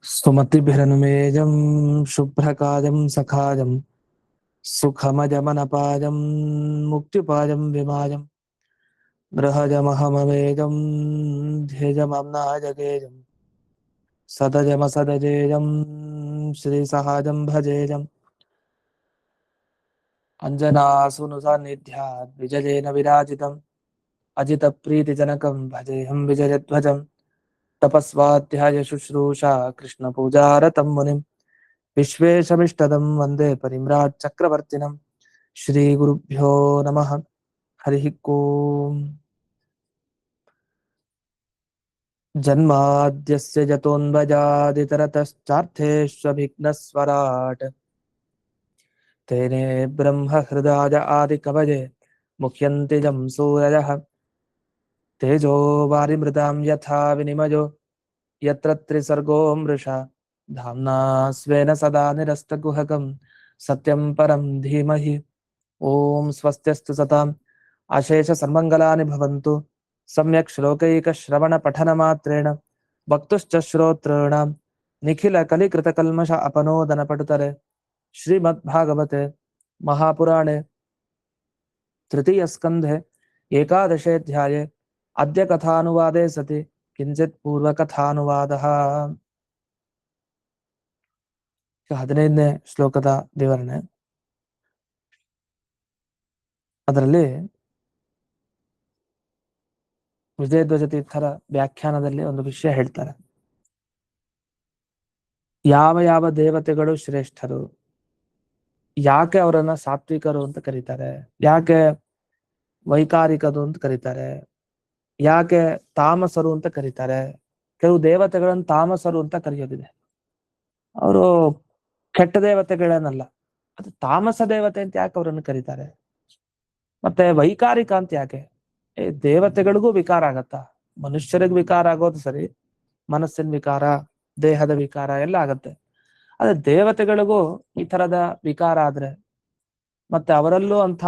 सुमतिभिरनुमेजं शुभ्रकाजं सखाजं सुखमजमनपाजं मुक्तिपाजं विमाजं बृहजमहमवेजं ध्येजमम्नाजगेजं सदजमसदजेजं श्रीसहाजं भजेजम् अञ्जनासूनुसान्निध्यात् विजयेन विराजितम् अजितप्रीतिजनकं भजेऽहं विजयध्वजं तपस्वाध्याय शुश्रूषा कृष्णपूजारतं मुनिम् विश्वेशमिष्टदं वन्दे परिम्राट् चक्रवर्तिनं श्रीगुरुभ्यो नमः हरिः ओम् जन्माद्यस्य जतोऽन्वजादितरतश्चार्थेष्वभिघ्नस्वराट् तेने ब्रह्महृदाय आदिकवये मुह्यन्ति जं सूरयः तेजो वारिमृतां यथा विनिमयो यत्र त्रिसर्गो मृषा धाम्ना स्वेन सदा निरस्तकुहकं सत्यं परं धीमहि ॐ स्वस्त्यस्तु सताम् अशेष सर्वमङ्गलानि भवन्तु सम्यक् श्लोकैकश्रवणपठनमात्रेण वक्तुश्च श्रोतॄणां निखिलकलिकृतकल्मष अपनोदनपटुतरे श्रीमद्भागवते महापुराणे तृतीयस्कन्धे एकादशेऽध्याये अद्य कथानुवादे सति किञ्चित् पूर्वकथानुवादः 15ನೇ ಶ್ಲೋಕದ ವಿವರಣೆ. ಅದರಲ್ಲಿ ವಿಜಯಧ್ವಜ ತೀರ್ಥರ ವ್ಯಾಖ್ಯಾನದಲ್ಲಿ ಒಂದು ವಿಷಯ ಹೇಳ್ತಾರೆ. ಯಾವ ಯಾವ ದೇವತೆಗಳು ಶ್ರೇಷ್ಠರು, ಯಾಕೆ ಅವರನ್ನ ಸಾತ್ವಿಕರು ಅಂತ ಕರೀತಾರೆ, ಯಾಕೆ ವೈಕಾರಿಕರು ಅಂತ ಕರೀತಾರೆ, ಯಾಕೆ ತಾಮಸರು ಅಂತ ಕರೀತಾರೆ. ಕೆಲವು ದೇವತೆಗಳನ್ನು ತಾಮಸರು ಅಂತ ಕರೆಯೋದಿದೆ. ಅವರು ಕೆಟ್ಟ ದೇವತೆಗಳೇನಲ್ಲ, ಅದು ತಾಮಸ ದೇವತೆ ಅಂತ ಯಾಕೆ ಅವರನ್ನು ಕರೀತಾರೆ. ಮತ್ತೆ ವೈಕಾರಿಕ ಅಂತ ಯಾಕೆ, ದೇವತೆಗಳಿಗೂ ವಿಕಾರ ಆಗತ್ತಾ? ಮನುಷ್ಯರಿಗೂ ವಿಕಾರ ಆಗೋದು ಸರಿ, ಮನಸ್ಸಿನ ವಿಕಾರ, ದೇಹದ ವಿಕಾರ ಎಲ್ಲ ಆಗತ್ತೆ. ಆದ್ರೆ ದೇವತೆಗಳಿಗೂ ಈ ತರದ ವಿಕಾರ ಆದ್ರೆ, ಮತ್ತೆ ಅವರಲ್ಲೂ ಅಂಥ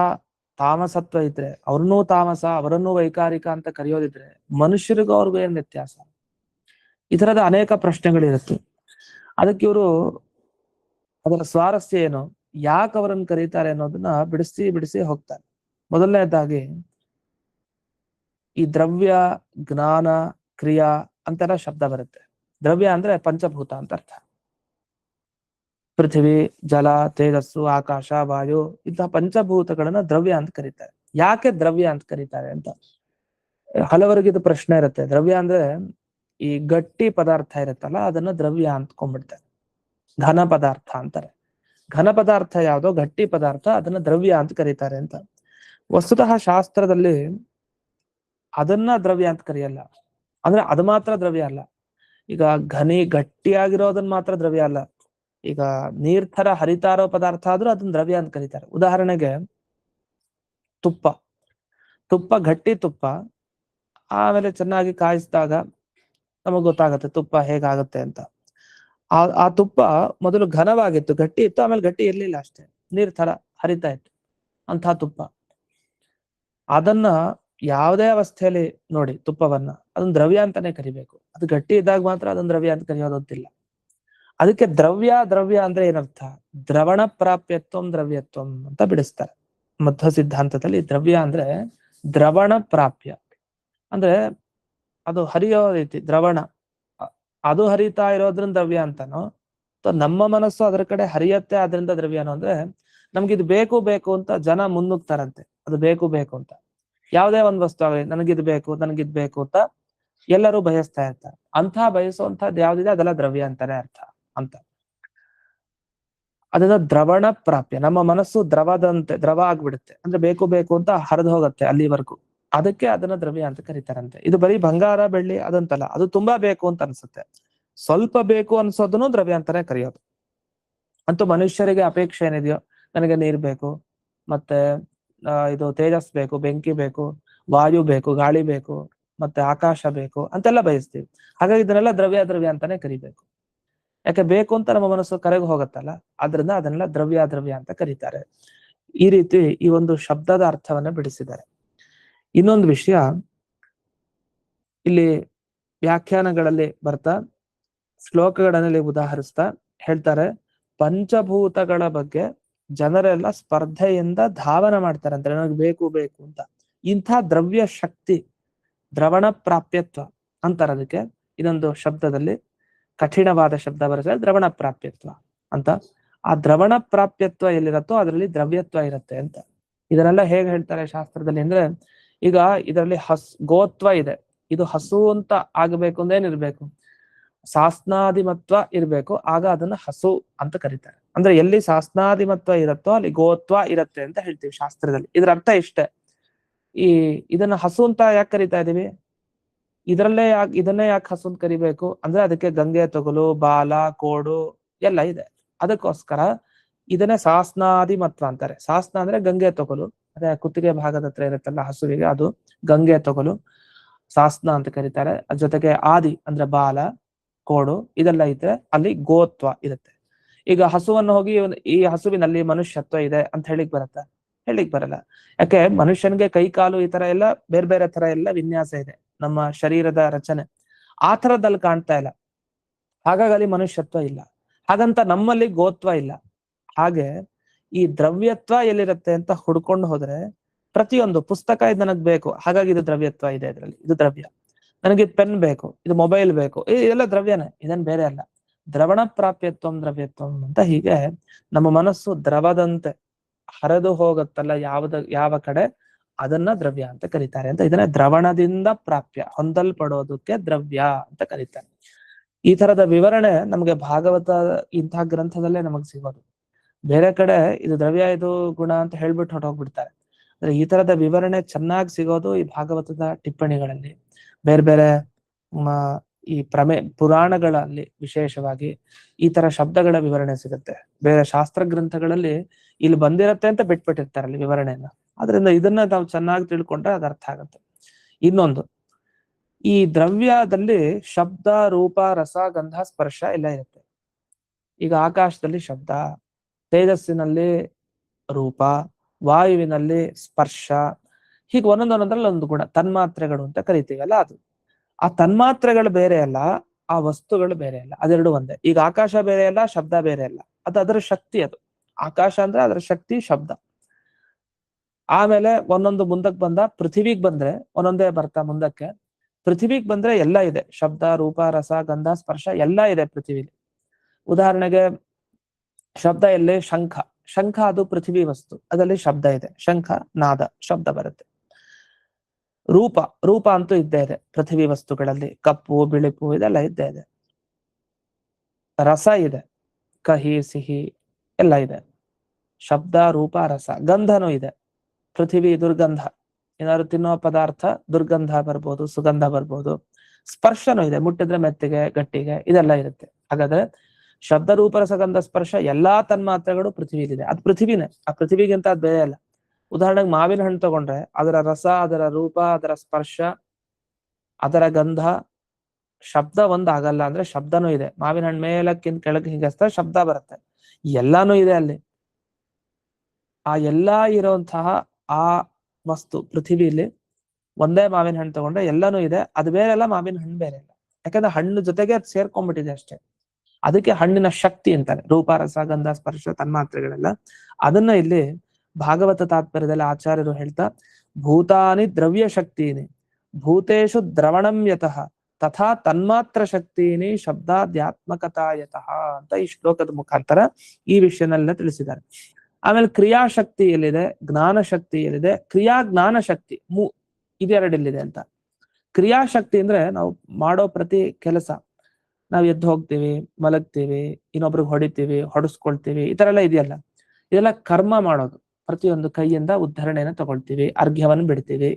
ತಾಮಸತ್ವ ಇದ್ರೆ, ಅವ್ರನ್ನೂ ತಾಮಸ ಅವರನ್ನೂ ವೈಕಾರಿಕ ಅಂತ ಕರೆಯೋದಿದ್ರೆ ಮನುಷ್ಯರಿಗೂ ಅವ್ರಿಗೂ ಏನ್ ವ್ಯತ್ಯಾಸ? ಈ ತರದ ಅನೇಕ ಪ್ರಶ್ನೆಗಳಿರುತ್ತೆ. ಅದಕ್ಕೆ ಇವರು ಅದರ ಸ್ವಾರಸ್ಯ ಏನು, ಯಾಕೆ ಅವರನ್ನು ಕರೀತಾರೆ ಅನ್ನೋದನ್ನ ಬಿಡಿಸಿ ಬಿಡಿಸಿ ಹೋಗ್ತಾರೆ. ಮೊದಲನೇದಾಗಿ ಈ ದ್ರವ್ಯ, ಜ್ಞಾನ, ಕ್ರಿಯಾ ಅಂತೆಲ್ಲ ಶಬ್ದ ಬರುತ್ತೆ. ದ್ರವ್ಯ ಅಂದ್ರೆ ಪಂಚಭೂತ ಅಂತ ಅರ್ಥ. ಪೃಥ್ವಿ, ಜಲ, ತೇಜಸ್ಸು, ಆಕಾಶ, ವಾಯು ಇಂತಹ ಪಂಚಭೂತಗಳನ್ನ ದ್ರವ್ಯ ಅಂತ ಕರೀತಾರೆ. ಯಾಕೆ ದ್ರವ್ಯ ಅಂತ ಕರೀತಾರೆ ಅಂತ ಹಲವರಿಗೆ ಇದು ಪ್ರಶ್ನೆ ಇರುತ್ತೆ. ದ್ರವ್ಯ ಅಂದ್ರೆ ಈ ಗಟ್ಟಿ ಪದಾರ್ಥ ಇರುತ್ತಲ್ಲ, ಅದನ್ನ ದ್ರವ್ಯ ಅಂದ್ಕೊಂಡ್ಬಿಡ್ತಾರೆ. ಘನ ಪದಾರ್ಥ ಅಂತಾರೆ. ಘನ ಪದಾರ್ಥ ಯಾವ್ದೋ, ಗಟ್ಟಿ ಪದಾರ್ಥ, ಅದನ್ನ ದ್ರವ್ಯ ಅಂತ ಕರೀತಾರೆ ಅಂತ. ವಸ್ತುತಃ ಶಾಸ್ತ್ರದಲ್ಲಿ ಅದನ್ನ ದ್ರವ್ಯ ಅಂತ ಕರೆಯಲ್ಲ. ಅಂದ್ರೆ ಅದು ಮಾತ್ರ ದ್ರವ್ಯ ಅಲ್ಲ. ಈಗ ಗಟ್ಟಿಯಾಗಿರೋದನ್ನ ಮಾತ್ರ ದ್ರವ್ಯ ಅಲ್ಲ. ಈಗ ನೀರ್ ತರ ಹರಿತಾ ಇರೋ ಪದಾರ್ಥ ಆದ್ರೂ ಅದನ್ನ ದ್ರವ್ಯ ಅಂತ ಕರೀತಾರೆ. ಉದಾಹರಣೆಗೆ ತುಪ್ಪ ಗಟ್ಟಿ ತುಪ್ಪ, ಆಮೇಲೆ ಚೆನ್ನಾಗಿ ಕಾಯಿಸಿದಾಗ ನಮಗ್ ಗೊತ್ತಾಗತ್ತೆ ತುಪ್ಪ ಹೇಗಾಗತ್ತೆ ಅಂತ. ಆ ತುಪ್ಪ ಮೊದಲು ಘನವಾಗಿತ್ತು, ಗಟ್ಟಿ ಇತ್ತು, ಆಮೇಲೆ ಗಟ್ಟಿ ಇರ್ಲಿಲ್ಲ, ಅಷ್ಟೇ ನೀರ್ ತರ ಹರಿತಾ ಇತ್ತು ಅಂಥ ತುಪ್ಪ. ಅದನ್ನ ಯಾವುದೇ ಅವಸ್ಥೆಯಲ್ಲಿ ನೋಡಿ ತುಪ್ಪವನ್ನ, ಅದನ್ನ ದ್ರವ್ಯ ಅಂತಾನೆ ಕರಿಬೇಕು. ಅದು ಗಟ್ಟಿ ಇದ್ದಾಗ ಮಾತ್ರ ಅದನ್ನ ದ್ರವ್ಯ ಅಂತ ಕರೆಯೋದಿಲ್ಲ. ಅದಕ್ಕೆ ದ್ರವ್ಯ ಅಂದ್ರೆ ಏನರ್ಥ, ದ್ರವಣ ಪ್ರಾಪ್ಯತ್ವಂ ದ್ರವ್ಯತ್ವಂ ಅಂತ ಬಿಡಿಸ್ತಾರೆ ಮಧ್ವ ಸಿದ್ಧಾಂತದಲ್ಲಿ. ದ್ರವ್ಯ ಅಂದ್ರೆ ದ್ರವಣ ಪ್ರಾಪ್ಯ, ಅಂದ್ರೆ ಅದು ಹರಿಯೋ ರೀತಿ ದ್ರವಣ, ಅದು ಹರಿತಾ ಇರೋದ್ರಿಂದ ದ್ರವ್ಯ ಅಂತಾನೋ, ನಮ್ಮ ಮನಸ್ಸು ಅದರ ಕಡೆ ಹರಿಯತ್ತೆ ಅದರಿಂದ ದ್ರವ್ಯನೋ. ಅಂದ್ರೆ ನಮ್ಗಿದು ಬೇಕು ಅಂತ ಜನ ಮುನ್ನುಗ್ತಾರಂತೆ, ಅದು ಬೇಕು ಅಂತ. ಯಾವುದೇ ಒಂದು ವಸ್ತು ಆಗಲಿ, ನನಗಿದ್ ಬೇಕು ಅಂತ ಎಲ್ಲರೂ ಬಯಸ್ತಾ ಇರ್ತಾರೆ. ಅಂಥ ಬಯಸುವಂತಹದ್ದು ಯಾವ್ದಿದೆ ಅದೆಲ್ಲ ದ್ರವ್ಯ ಅಂತಾನೆ ಅರ್ಥ ಅಂತ. ಅದನ್ನ ದ್ರವಣ ಪ್ರಾಪ್ಯ, ನಮ್ಮ ಮನಸ್ಸು ದ್ರವ ಆಗ್ಬಿಡುತ್ತೆ, ಅಂದ್ರೆ ಬೇಕು ಅಂತ ಹರಿದು ಹೋಗುತ್ತೆ ಅಲ್ಲಿವರೆಗೂ. ಅದಕ್ಕೆ ಅದನ್ನ ದ್ರವ್ಯ ಅಂತ ಕರೀತಾರಂತೆ. ಇದು ಬರೀ ಬಂಗಾರ, ಬೆಳ್ಳಿ ಅದಂತಲ್ಲ, ಅದು ತುಂಬಾ ಬೇಕು ಅಂತ ಅನ್ಸುತ್ತೆ. ಸ್ವಲ್ಪ ಬೇಕು ಅನ್ಸೋದನ್ನು ದ್ರವ್ಯ ಅಂತಾನೆ ಕರೆಯೋದು. ಅಂತೂ ಮನುಷ್ಯರಿಗೆ ಅಪೇಕ್ಷೆ ಏನಿದೆಯೋ, ನನಗೆ ನೀರ್ ಬೇಕು, ಮತ್ತೆ ಇದು ತೇಜಸ್ ಬೇಕು, ಬೆಂಕಿ ಬೇಕು, ವಾಯು ಬೇಕು, ಗಾಳಿ ಬೇಕು, ಮತ್ತೆ ಆಕಾಶ ಬೇಕು ಅಂತೆಲ್ಲ ಬಯಸ್ತೀವಿ. ಹಾಗಾಗಿ ಇದನ್ನೆಲ್ಲ ದ್ರವ್ಯ ಅಂತಾನೆ ಕರಿಬೇಕು. ಯಾಕೆ ಬೇಕು ಅಂತ ನಮ್ಮ ಮನಸ್ಸು ಕರೆಗೆ ಹೋಗತ್ತಲ್ಲ, ಆದ್ರಿಂದ ಅದನ್ನೆಲ್ಲ ದ್ರವ್ಯ ಅಂತ ಕರೀತಾರೆ. ಈ ರೀತಿ ಈ ಒಂದು ಶಬ್ದದ ಅರ್ಥವನ್ನ ಬಿಡಿಸಿದ್ದಾರೆ. ಇನ್ನೊಂದು ವಿಷಯ ಇಲ್ಲಿ ವ್ಯಾಖ್ಯಾನಗಳಲ್ಲಿ ಬರ್ತಾ, ಶ್ಲೋಕಗಳಲ್ಲಿ ಉದಾಹರಿಸ್ತಾ ಹೇಳ್ತಾರೆ, ಪಂಚಭೂತಗಳ ಬಗ್ಗೆ ಜನರೆಲ್ಲ ಸ್ಪರ್ಧೆಯಿಂದ ಧಾವನ ಮಾಡ್ತಾರೆ ಅಂತ, ನನಗೆ ಬೇಕು ಬೇಕು ಅಂತ. ಇಂಥ ದ್ರವ್ಯ ಶಕ್ತಿ, ದ್ರವಣ ಪ್ರಾಪ್ಯತ್ವ ಅಂತಾರೆ ಅದಕ್ಕೆ. ಇದೊಂದು ಶಬ್ದದಲ್ಲಿ ಕಠಿಣವಾದ ಶಬ್ದ ಬರುತ್ತೆ, ದ್ರವಣ ಪ್ರಾಪ್ಯತ್ವ ಅಂತ. ಆ ದ್ರವಣ ಪ್ರಾಪ್ಯತ್ವ ಎಲ್ಲಿರತ್ತೋ ಅದರಲ್ಲಿ ದ್ರವ್ಯತ್ವ ಇರುತ್ತೆ ಅಂತ. ಇದನ್ನೆಲ್ಲ ಹೇಗೆ ಹೇಳ್ತಾರೆ ಶಾಸ್ತ್ರದಲ್ಲಿ ಅಂದ್ರೆ, ಈಗ ಇದರಲ್ಲಿ ಗೋತ್ವ ಇದೆ, ಇದು ಹಸು ಅಂತ ಆಗಬೇಕು ಅಂದ್ರೆ ಏನಿರ್ಬೇಕು, ಸಾಸ್ನಾದಿಮತ್ವ ಇರ್ಬೇಕು, ಆಗ ಅದನ್ನ ಹಸು ಅಂತ ಕರೀತಾರೆ. ಅಂದ್ರೆ ಎಲ್ಲಿ ಸಾಸ್ನಾದಿಮತ್ವ ಇರತ್ತೋ ಅಲ್ಲಿ ಗೋತ್ವ ಇರತ್ತೆ ಅಂತ ಹೇಳ್ತೀವಿ ಶಾಸ್ತ್ರದಲ್ಲಿ. ಇದರ ಅರ್ಥ ಇಷ್ಟೇ. ಇದನ್ನ ಹಸು ಅಂತ ಯಾಕೆ ಕರಿತಾ ಇದೀವಿ, ಇದನ್ನೇ ಯಾಕೆ ಹಸು ಅಂತ ಕರಿಬೇಕು ಅಂದ್ರೆ, ಅದಕ್ಕೆ ಗಂಗೆ ತೊಗಲು, ಬಾಲ, ಕೋಡು ಎಲ್ಲ ಇದೆ. ಅದಕ್ಕೋಸ್ಕರ ಇದನ್ನೇ ಸಾಸ್ನಾದಿಮತ್ವ ಅಂತಾರೆ. ಸಾಸ್ನ ಅಂದ್ರೆ ಗಂಗೆ ತೊಗಲು, ಅದೇ ಕುತ್ತಿಗೆ ಭಾಗದ ಹತ್ರ ಇರುತ್ತಲ್ಲ ಹಸುವಿಗೆ, ಅದು ಗಂಗೆ ತೊಗಲು, ಸಾಸ್ನ ಅಂತ ಕರೀತಾರೆ. ಅದ್ರ ಜೊತೆಗೆ ಆದಿ ಅಂದ್ರೆ ಬಾಲ, ಕೋಡು ಇದೆಲ್ಲ ಇದ್ರೆ ಅಲ್ಲಿ ಗೋತ್ವ ಇರುತ್ತೆ. ಈಗ ಹಸುವನ್ನು ಹೋಗಿ ಈ ಹಸುವಿನಲ್ಲಿ ಮನುಷ್ಯತ್ವ ಇದೆ ಅಂತ ಹೇಳಿಕ್ ಬರತ್ತ? ಹೇಳಿಕ್ ಬರಲ್ಲ. ಯಾಕೆ, ಮನುಷ್ಯನ್ಗೆ ಕೈ ಕಾಲು ಈ ತರ ಎಲ್ಲ ಬೇರೆ ಬೇರೆ ತರ ಎಲ್ಲ ವಿನ್ಯಾಸ ಇದೆ ನಮ್ಮ ಶರೀರದ ರಚನೆ, ಆ ಥರದಲ್ಲಿ ಕಾಣ್ತಾ ಇಲ್ಲ. ಹಾಗಾಗಿ ಅಲ್ಲಿ ಮನುಷ್ಯತ್ವ ಇಲ್ಲ. ಹಾಗಂತ ನಮ್ಮಲ್ಲಿ ಗೋತ್ವ ಇಲ್ಲ. ಹಾಗೆ ಈ ದ್ರವ್ಯತ್ವ ಎಲ್ಲಿರುತ್ತೆ ಅಂತ ಹುಡ್ಕೊಂಡು ಹೋದ್ರೆ, ಪ್ರತಿಯೊಂದು ಪುಸ್ತಕ ಇದು ನನಗ್ ಬೇಕು, ಹಾಗಾಗಿ ಇದು ದ್ರವ್ಯತ್ವ ಇದೆ ಇದರಲ್ಲಿ, ಇದು ದ್ರವ್ಯ. ನನಗೆ ಪೆನ್ ಬೇಕು, ಇದು ಮೊಬೈಲ್ ಬೇಕು, ಇದೆಲ್ಲ ದ್ರವ್ಯನೇ, ಇದನ್ ಬೇರೆ ಅಲ್ಲ. ದ್ರವಣ ಪ್ರಾಪ್ಯತ್ವಂ ದ್ರವ್ಯತ್ವಂ ಅಂತ. ಹೀಗೆ ನಮ್ಮ ಮನಸ್ಸು ದ್ರವದಂತೆ ಹರಿದು ಹೋಗುತ್ತಲ್ಲ ಯಾವ ಕಡೆ, ಅದನ್ನ ದ್ರವ್ಯ ಅಂತ ಕರೀತಾರೆ ಅಂತ. ಇದನ್ನ ದ್ರವಣದಿಂದ ಪ್ರಾಪ್ಯ, ಹೊಂದಲ್ಪಡೋದಕ್ಕೆ ದ್ರವ್ಯ ಅಂತ ಕರೀತಾರೆ. ಈ ತರದ ವಿವರಣೆ ನಮಗೆ ಭಾಗವತ ಇಂತಹ ಗ್ರಂಥದಲ್ಲೇ ನಮಗ್ ಸಿಗೋದು. ಬೇರೆ ಕಡೆ ಇದು ದ್ರವ್ಯ, ಇದು ಗುಣ ಅಂತ ಹೇಳ್ಬಿಟ್ಟು ಹೊರಟೋಗ್ಬಿಡ್ತಾರೆ. ಅಂದ್ರೆ ಈ ತರದ ವಿವರಣೆ ಚೆನ್ನಾಗಿ ಸಿಗೋದು ಈ ಭಾಗವತದ ಟಿಪ್ಪಣಿಗಳಲ್ಲಿ, ಬೇರೆ ಬೇರೆ ಈ ಪುರಾಣಗಳಲ್ಲಿ ವಿಶೇಷವಾಗಿ ಈ ತರ ಶಬ್ದಗಳ ವಿವರಣೆ ಸಿಗುತ್ತೆ. ಬೇರೆ ಶಾಸ್ತ್ರ ಗ್ರಂಥಗಳಲ್ಲಿ ಇಲ್ಲಿ ಬಂದಿರತ್ತೆ ಅಂತ ಬಿಟ್ಬಿಟ್ಟಿರ್ತಾರೆ ಅಲ್ಲಿ ವಿವರಣೆಯನ್ನ. ಅದರಿಂದ ಇದನ್ನ ನಾವು ಚೆನ್ನಾಗಿ ತಿಳ್ಕೊಂಡ್ರೆ ಅದು ಅರ್ಥ ಆಗುತ್ತೆ. ಇನ್ನೊಂದು, ಈ ದ್ರವ್ಯದಲ್ಲಿ ಶಬ್ದ, ರೂಪ, ರಸ, ಗಂಧ, ಸ್ಪರ್ಶ ಎಲ್ಲ ಇರುತ್ತೆ. ಈಗ ಆಕಾಶದಲ್ಲಿ ಶಬ್ದ, ತೇಜಸ್ಸಿನಲ್ಲಿ ರೂಪ, ವಾಯುವಿನಲ್ಲಿ ಸ್ಪರ್ಶ, ಹೀಗೆ ಒಂದೊಂದ್ರಲ್ಲಿ ಒಂದು ಗುಣ, ತನ್ಮಾತ್ರೆಗಳು ಅಂತ ಕರಿತೀವಲ್ಲ ಅದು. ಆ ತನ್ಮಾತ್ರೆಗಳು ಬೇರೆ ಅಲ್ಲ, ಆ ವಸ್ತುಗಳು ಬೇರೆ ಅಲ್ಲ, ಅದೆರಡು ಒಂದೇ. ಈಗ ಆಕಾಶ ಬೇರೆ ಅಲ್ಲ, ಶಬ್ದ ಬೇರೆ ಅಲ್ಲ, ಅದು ಅದರ ಶಕ್ತಿ. ಅದು ಆಕಾಶ ಅಂದ್ರೆ ಅದರ ಶಕ್ತಿ ಶಬ್ದ. ಆಮೇಲೆ ಒಂದೊಂದು ಮುಂದಕ್ಕೆ ಬಂದ, ಪೃಥ್ವಿಗ್ ಬಂದ್ರೆ ಒಂದೊಂದೇ ಬರ್ತಾ ಮುಂದಕ್ಕೆ. ಪೃಥ್ವಿಗ್ ಬಂದ್ರೆ ಎಲ್ಲ ಇದೆ, ಶಬ್ದ, ರೂಪ, ರಸ, ಗಂಧ, ಸ್ಪರ್ಶ ಎಲ್ಲ ಇದೆ ಪೃಥ್ವಿಲಿ. ಉದಾಹರಣೆಗೆ ಶಬ್ದ ಎಲ್ಲಿ, ಶಂಖ. ಶಂಖ ಅದು ಪೃಥ್ವಿ ವಸ್ತು, ಅದರಲ್ಲಿ ಶಬ್ದ ಇದೆ, ಶಂಖ ನಾದ ಶಬ್ದ ಬರುತ್ತೆ. ರೂಪ ಅಂತೂ ಇದ್ದೇ ಇದೆ ಪೃಥ್ವಿ ವಸ್ತುಗಳಲ್ಲಿ, ಕಪ್ಪು, ಬಿಳುಪು ಇದೆಲ್ಲ ಇದ್ದೇ ಇದೆ. ರಸ ಇದೆ, ಕಹಿ, ಸಿಹಿ ಎಲ್ಲ ಇದೆ. ಶಬ್ದ, ರೂಪ, ರಸ. ಗಂಧನೂ ಇದೆ, ಪೃಥ್ವಿ ದುರ್ಗಂಧ, ಏನಾದ್ರು ತಿನ್ನೋ ಪದಾರ್ಥ ದುರ್ಗಂಧ ಬರ್ಬೋದು, ಸುಗಂಧ ಬರ್ಬೋದು. ಸ್ಪರ್ಶನೂ ಇದೆ, ಮುಟ್ಟಿದ್ರೆ ಮೆತ್ತಿಗೆ, ಗಟ್ಟಿಗೆ ಇದೆಲ್ಲ ಇರುತ್ತೆ. ಹಾಗಾದ್ರೆ ಶಬ್ದ, ರೂಪ, ರಸಗಂಧ, ಸ್ಪರ್ಶ ಎಲ್ಲಾ ತನ್ಮಾತ್ರೆಗಳು ಪೃಥ್ವಿಲಿದೆ. ಅದು ಪೃಥ್ವಿನೇ, ಆ ಪೃಥ್ವಿಗಿಂತ ಅದು ಬೇರೆ ಅಲ್ಲ. ಉದಾಹರಣೆಗೆ ಮಾವಿನ ಹಣ್ಣು ತಗೊಂಡ್ರೆ ಅದರ ರಸ, ಅದರ ರೂಪ, ಅದರ ಸ್ಪರ್ಶ, ಅದರ ಗಂಧ, ಶಬ್ದ ಒಂದಾಗಲ್ಲ. ಅಂದ್ರೆ ಶಬ್ದನೂ ಇದೆ, ಮಾವಿನ ಹಣ್ಣು ಮೇಲಕ್ಕಿಂತ ಕೆಳಗೆ ಹಿಂಗಸ್ತ ಶಬ್ದ ಬರುತ್ತೆ, ಎಲ್ಲಾನು ಇದೆ ಅಲ್ಲಿ. ಆ ಎಲ್ಲಾ ಇರುವಂತಹ ಆ ವಸ್ತು ಪೃಥ್ವಿಲಿ ಒಂದೇ ಮಾವಿನ ಹಣ್ಣು ತಗೊಂಡ್ರೆ ಎಲ್ಲಾನು ಇದೆ, ಅದು ಬೇರೆ ಅಲ್ಲ, ಮಾವಿನ ಹಣ್ಣು ಬೇರೆ ಅಲ್ಲ. ಯಾಕಂದ್ರೆ ಹಣ್ಣು ಜೊತೆಗೆ ಅದು ಸೇರ್ಕೊಂಡ್ಬಿಟ್ಟಿದೆ ಅಷ್ಟೇ. ಅದಕ್ಕೆ ಹಣ್ಣಿನ ಶಕ್ತಿ ಅಂತಾರೆ, ರೂಪ, ರಸ, ಗಂಧ, ಸ್ಪರ್ಶ ತನ್ಮಾತ್ರೆಗಳೆಲ್ಲ. ಅದನ್ನ ಇಲ್ಲಿ ಭಾಗವತ ತಾತ್ಪರ್ಯದಲ್ಲಿ ಆಚಾರ್ಯರು ಹೇಳ್ತಾ, ಭೂತಾನಿ ದ್ರವ್ಯ ಶಕ್ತಿನಿ ಭೂತೇಶು ದ್ರವಣಂ ಯತಃ ತಥಾ ತನ್ಮಾತ್ರ ಶಕ್ತಿನಿ ಶಬ್ದಾದ್ಯಾತ್ಮಕತಾಯತಃ ಅಂತ ಈ ಶ್ಲೋಕದ ಮುಖಾಂತರ ಈ ವಿಷಯನೆಲ್ಲ ತಿಳಿಸಿದ್ದಾರೆ. ಆಮೇಲೆ ಕ್ರಿಯಾಶಕ್ತಿ ಎಲ್ಲಿದೆ, ಜ್ಞಾನ ಶಕ್ತಿ ಎಲ್ಲಿದೆ, ಜ್ಞಾನ ಶಕ್ತಿ ಇದೆರಡಿಲ್ಲಿದೆ ಅಂತ. ಕ್ರಿಯಾಶಕ್ತಿ ಅಂದ್ರೆ ನಾವು ಮಾಡೋ ಪ್ರತಿ ಕೆಲಸ, ನಾವ್ ಎದ್ದು ಹೋಗ್ತೀವಿ, ಮಲಗ್ತೀವಿ, ಇನ್ನೊಬ್ರಿಗೆ ಹೊಡಿತೀವಿ, ಹೊಡೆಸ್ಕೊಳ್ತೀವಿ, ಈ ತರ ಎಲ್ಲ ಇದೆಯಲ್ಲ, ಇದೆಲ್ಲ ಕರ್ಮ ಮಾಡೋದು. ಪ್ರತಿಯೊಂದು ಕೈಯಿಂದ ಉದ್ಧರಣೆಯನ್ನು ತಗೊಳ್ತೀವಿ, ಅರ್ಘ್ಯವನ್ನು ಬಿಡ್ತೀವಿ.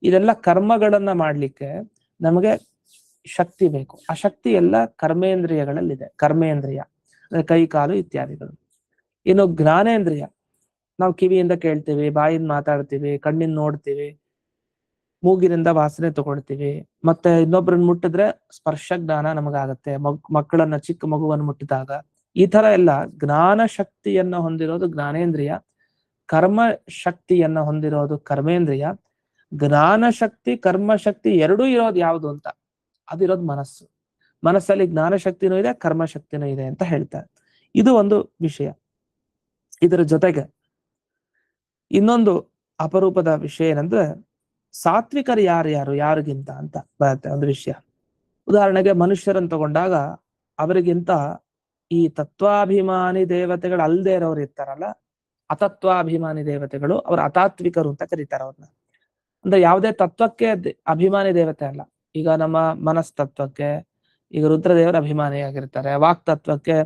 ಇದೆಲ್ಲ ಕರ್ಮಗಳನ್ನ ಮಾಡ್ಲಿಕ್ಕೆ ನಮಗೆ ಶಕ್ತಿ ಬೇಕು. ಆ ಶಕ್ತಿ ಎಲ್ಲ ಕರ್ಮೇಂದ್ರಿಯಗಳಲ್ಲಿದೆ. ಕರ್ಮೇಂದ್ರಿಯ ಅಂದ್ರೆ ಕೈ, ಕಾಲು ಇತ್ಯಾದಿಗಳು. ಇನ್ನು ಜ್ಞಾನೇಂದ್ರಿಯ, ನಾವು ಕಿವಿಯಿಂದ ಕೇಳ್ತೀವಿ, ಬಾಯಿಂದ ಮಾತಾಡ್ತೀವಿ, ಕಣ್ಣಿಂದ ನೋಡ್ತೀವಿ, ಮೂಗಿನಿಂದ ವಾಸನೆ ತಗೊಳ್ತೀವಿ, ಮತ್ತೆ ಇನ್ನೊಬ್ರನ್ನ ಮುಟ್ಟಿದ್ರೆ ಸ್ಪರ್ಶ ಜ್ಞಾನ ನಮಗಾಗತ್ತೆ, ಮಕ್ಕಳನ್ನ, ಚಿಕ್ಕ ಮಗುವನ್ನು ಮುಟ್ಟಿದಾಗ. ಈ ತರ ಎಲ್ಲ ಜ್ಞಾನ ಶಕ್ತಿಯನ್ನ ಹೊಂದಿರೋದು ಜ್ಞಾನೇಂದ್ರಿಯ, ಕರ್ಮ ಶಕ್ತಿಯನ್ನ ಹೊಂದಿರೋದು ಕರ್ಮೇಂದ್ರಿಯ. ಜ್ಞಾನ ಶಕ್ತಿ, ಕರ್ಮ ಶಕ್ತಿ ಎರಡೂ ಇರೋದು ಯಾವುದು ಅಂತ, ಅದಿರೋದು ಮನಸ್ಸು. ಮನಸ್ಸಲ್ಲಿ ಜ್ಞಾನ ಶಕ್ತಿನೂ ಇದೆ, ಕರ್ಮ ಶಕ್ತಿನೂ ಇದೆ ಅಂತ ಹೇಳ್ತಾರೆ. ಇದು ಒಂದು ವಿಷಯ. ಇದರ ಜೊತೆಗೆ ಇನ್ನೊಂದು ಅಪರೂಪದ ವಿಷಯ ಏನಂದ್ರೆ, ಸಾತ್ವಿಕರು ಯಾರಿಗಿಂತ ಅಂತ ಬರುತ್ತೆ ಒಂದು ವಿಷಯ. ಉದಾಹರಣೆಗೆ ಮನುಷ್ಯರನ್ನು ತಗೊಂಡಾಗ ಅವರಿಗಿಂತ ಈ ತತ್ವಾಭಿಮಾನಿ ದೇವತೆಗಳು ಅಲ್ಲದೆ ಇರೋರು ಇರ್ತಾರಲ್ಲ, ಅತತ್ವಾಭಿಮಾನಿ ದೇವತೆಗಳು, ಅವ್ರ ಅತಾತ್ವಿಕರು ಅಂತ ಕರೀತಾರೆ ಅವ್ರನ್ನ. ಅಂದ್ರೆ ಯಾವುದೇ ತತ್ವಕ್ಕೆ ಅಭಿಮಾನಿ ದೇವತೆ ಅಲ್ಲ. ಈಗ ನಮ್ಮ ಮನಸ್ತತ್ವಕ್ಕೆ ಈಗ ರುದ್ರದೇವರ ಅಭಿಮಾನಿಯಾಗಿರ್ತಾರೆ, ವಾಕ್ ತತ್ವಕ್ಕೆ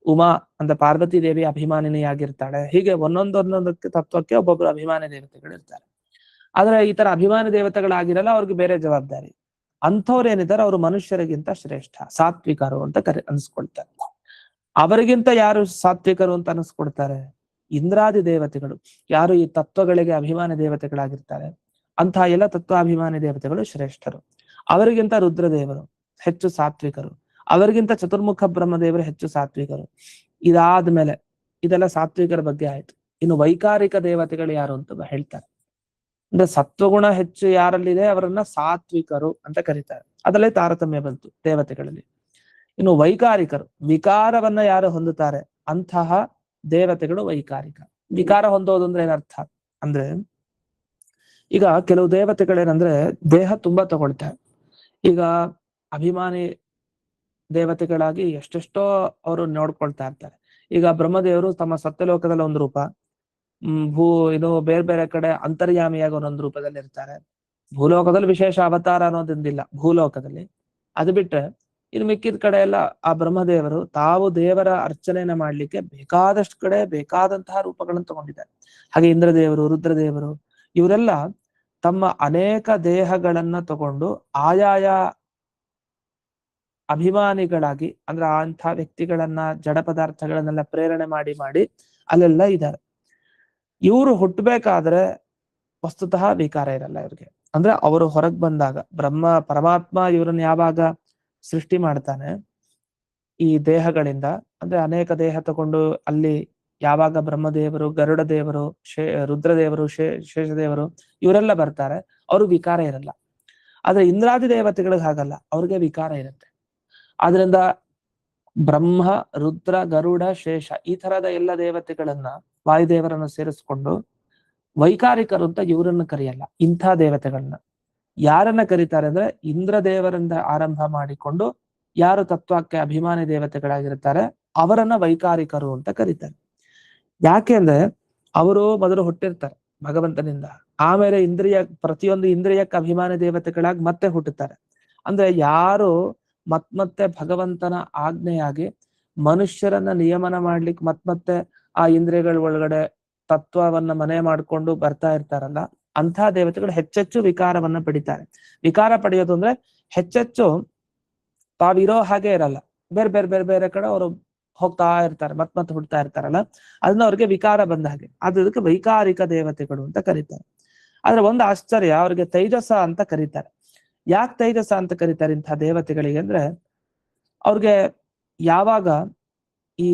ಉಮಾ ಅಂತ ಪಾರ್ವತಿ ದೇವಿ ಅಭಿಮಾನಿನಿಯಾಗಿರ್ತಾಳೆ. ಹೀಗೆ ಒಂದೊಂದೊಂದೊಂದಕ್ಕೆ ತತ್ವಕ್ಕೆ ಒಬ್ಬೊಬ್ರು ಅಭಿಮಾನಿ ದೇವತೆಗಳು ಇರ್ತಾರೆ. ಆದ್ರೆ ಈ ತರ ಅಭಿಮಾನಿ ದೇವತೆಗಳಾಗಿರಲ್ಲ, ಅವ್ರಿಗೆ ಬೇರೆ ಜವಾಬ್ದಾರಿ. ಅಂಥವ್ರು ಏನಿದ್ದಾರೆ ಅವರು ಮನುಷ್ಯರಿಗಿಂತ ಶ್ರೇಷ್ಠ, ಸಾತ್ವಿಕರು ಅಂತ ಅನ್ಸ್ಕೊಳ್ತಾರೆ. ಅವರಿಗಿಂತ ಯಾರು ಸಾತ್ವಿಕರು ಅಂತ ಅನಿಸ್ಕೊಡ್ತಾರೆ? ಇಂದ್ರಾದಿ ದೇವತೆಗಳು. ಯಾರು ಈ ತತ್ವಗಳಿಗೆ ಅಭಿಮಾನಿ ದೇವತೆಗಳಾಗಿರ್ತಾರೆ ಅಂತಹ ಎಲ್ಲ ತತ್ವಾಭಿಮಾನಿ ದೇವತೆಗಳು ಶ್ರೇಷ್ಠರು. ಅವರಿಗಿಂತ ರುದ್ರದೇವರು ಹೆಚ್ಚು ಸಾತ್ವಿಕರು, ಅವರಿಗಿಂತ ಚತುರ್ಮುಖ ಬ್ರಹ್ಮದೇವರು ಹೆಚ್ಚು ಸಾತ್ವಿಕರು. ಇದಾದ್ಮೇಲೆ ಇದೆಲ್ಲ ಸಾತ್ವಿಕರ ಬಗ್ಗೆ ಆಯ್ತು. ಇನ್ನು ವೈಕಾರಿಕ ದೇವತೆಗಳು ಯಾರು ಅಂತ ಹೇಳ್ತಾರೆ. ಅಂದ್ರೆ ಸತ್ವಗುಣ ಹೆಚ್ಚು ಯಾರಲ್ಲಿದೆ ಅವರನ್ನ ಸಾತ್ವಿಕರು ಅಂತ ಕರೀತಾರೆ. ಅದರಲ್ಲಿ ತಾರತಮ್ಯ ಬಂತು ದೇವತೆಗಳಲ್ಲಿ. ಇನ್ನು ವೈಕಾರಿಕರು, ವಿಕಾರವನ್ನ ಯಾರು ಹೊಂದುತ್ತಾರೆ ಅಂತಹ ದೇವತೆಗಳು ವೈಕಾರಿಕ. ವಿಕಾರ ಹೊಂದೋದು ಅಂದ್ರೆ ಏನರ್ಥ ಅಂದ್ರೆ, ಈಗ ಕೆಲವು ದೇವತೆಗಳೇನಂದ್ರೆ ದೇಹ ತುಂಬಾ ತಗೊಳ್ತಾರೆ. ಈಗ ಅಭಿಮಾನಿ ದೇವತೆಗಳಾಗಿ ಎಷ್ಟೆಷ್ಟೋ ಅವರು ನೋಡ್ಕೊಳ್ತಾ ಇರ್ತಾರೆ. ಈಗ ಬ್ರಹ್ಮದೇವರು ತಮ್ಮ ಸತ್ಯಲೋಕದಲ್ಲಿ ಒಂದು ರೂಪ, ಇದು ಬೇರೆ ಬೇರೆ ಕಡೆ ಅಂತರ್ಯಾಮಿಯಾಗಿ ಒಂದೊಂದು ರೂಪದಲ್ಲಿ ಇರ್ತಾರೆ. ಭೂಲೋಕದಲ್ಲಿ ವಿಶೇಷ ಅವತಾರ ಅನ್ನೋದಿಂದಿಲ್ಲ ಭೂಲೋಕದಲ್ಲಿ. ಅದು ಬಿಟ್ರೆ ಇನ್ನು ಮಿಕ್ಕಿದ ಕಡೆ ಎಲ್ಲ ಆ ಬ್ರಹ್ಮದೇವರು ತಾವು ದೇವರ ಅರ್ಚನೆಯನ್ನ ಮಾಡ್ಲಿಕ್ಕೆ ಬೇಕಾದಷ್ಟು ಕಡೆ ಬೇಕಾದಂತಹ ರೂಪಗಳನ್ನು ತಗೊಂಡಿದ್ದಾರೆ. ಹಾಗೆ ಇಂದ್ರದೇವರು, ರುದ್ರದೇವರು ಇವರೆಲ್ಲ ತಮ್ಮ ಅನೇಕ ದೇಹಗಳನ್ನ ತಗೊಂಡು ಆಯಾಯ ಅಭಿಮಾನಿಗಳಾಗಿ, ಅಂದ್ರೆ ಅಂಥ ವ್ಯಕ್ತಿಗಳನ್ನ, ಜಡ ಪದಾರ್ಥಗಳನ್ನೆಲ್ಲ ಪ್ರೇರಣೆ ಮಾಡಿ ಮಾಡಿ ಅಲ್ಲೆಲ್ಲ ಇದ್ದಾರೆ. ಇವರು ಹುಟ್ಟಬೇಕಾದ್ರೆ ವಸ್ತುತಃ ವಿಕಾರ ಇರಲ್ಲ ಇವ್ರಿಗೆ. ಅಂದ್ರೆ ಅವರು ಹೊರಗ್ ಬಂದಾಗ ಪರಮಾತ್ಮ ಇವ್ರನ್ನ ಯಾವಾಗ ಸೃಷ್ಟಿ ಮಾಡ್ತಾನೆ ಈ ದೇಹಗಳಿಂದ, ಅಂದ್ರೆ ಅನೇಕ ದೇಹ ತಗೊಂಡು ಅಲ್ಲಿ ಯಾವಾಗ ಬ್ರಹ್ಮದೇವರು, ಗರುಡ ದೇವರು, ರುದ್ರದೇವರು, ಶೇಷದೇವರು ಇವರೆಲ್ಲ ಬರ್ತಾರೆ, ಅವ್ರಿಗೆ ವಿಕಾರ ಇರಲ್ಲ. ಆದ್ರೆ ಇಂದ್ರಾದಿ ದೇವತೆಗಳಿಗೆ ಹಾಗಲ್ಲ, ಅವ್ರಿಗೆ ವಿಕಾರ ಇರುತ್ತೆ. ಆದ್ರಿಂದ ಬ್ರಹ್ಮ, ರುದ್ರ, ಗರುಡ, ಶೇಷ ಈ ತರದ ಎಲ್ಲ ದೇವತೆಗಳನ್ನ, ವಾಯುದೇವರನ್ನು ಸೇರಿಸ್ಕೊಂಡು ವೈಕಾರಿಕರು ಅಂತ ಇವರನ್ನು ಕರೆಯಲ್ಲ. ಇಂಥ ದೇವತೆಗಳನ್ನ ಯಾರನ್ನ ಕರೀತಾರೆ ಅಂದ್ರೆ, ಇಂದ್ರ ದೇವರಿಂದ ಆರಂಭ ಮಾಡಿಕೊಂಡು ಯಾರು ತತ್ವಕ್ಕೆ ಅಭಿಮಾನಿ ದೇವತೆಗಳಾಗಿರ್ತಾರೆ ಅವರನ್ನ ವೈಕಾರಿಕರು ಅಂತ ಕರೀತಾರೆ. ಯಾಕೆ ಅಂದ್ರೆ ಅವರು ಮೊದಲು ಹುಟ್ಟಿರ್ತಾರೆ ಭಗವಂತನಿಂದ, ಆಮೇಲೆ ಪ್ರತಿಯೊಂದು ಇಂದ್ರಿಯಕ್ಕೆ ಅಭಿಮಾನಿ ದೇವತೆಗಳಾಗಿ ಮತ್ತೆ ಹುಟ್ಟುತ್ತಾರೆ. ಅಂದ್ರೆ ಯಾರು ಮತ್ತೆ ಭಗವಂತನ ಆಜ್ಞೆಯಾಗಿ ಮನುಷ್ಯರನ್ನ ನಿಯಮನ ಮಾಡ್ಲಿಕ್ಕೆ ಮತ್ತೆ ಆ ಇಂದ್ರಿಯಗಳ ಒಳಗಡೆ ತತ್ವವನ್ನ ಮನೆ ಮಾಡ್ಕೊಂಡು ಬರ್ತಾ ಇರ್ತಾರಲ್ಲ, ಅಂಥ ದೇವತೆಗಳು ಹೆಚ್ಚೆಚ್ಚು ವಿಕಾರವನ್ನ ಪಡಿತಾರೆ. ವಿಕಾರ ಪಡೆಯೋದು ಅಂದ್ರೆ ಹೆಚ್ಚೆಚ್ಚು ತಾವಿರೋ ಹಾಗೆ ಇರಲ್ಲ, ಬೇರೆ ಬೇರೆ ಬೇರೆ ಬೇರೆ ಕಡೆ ಅವರು ಹೋಗ್ತಾ ಇರ್ತಾರೆ, ಮತ್ತೆ ಹುಡ್ತಾ ಇರ್ತಾರಲ್ಲ, ಅದನ್ನ ಅವ್ರಿಗೆ ವಿಕಾರ ಬಂದ ಹಾಗೆ. ಅದಕ್ಕೆ ವೈಕಾರಿಕ ದೇವತೆಗಳು ಅಂತ ಕರೀತಾರೆ. ಆದ್ರೆ ಒಂದು ಆಶ್ಚರ್ಯ, ಅವ್ರಿಗೆ ತೈಜಸ ಅಂತ ಕರೀತಾರೆ. ಯಾಕೆ ತೈಜಸ ಅಂತ ಕರೀತಾರೆ ಇಂಥ ದೇವತೆಗಳಿಗೆ ಅಂದ್ರೆ, ಅವ್ರಿಗೆ ಯಾವಾಗ ಈ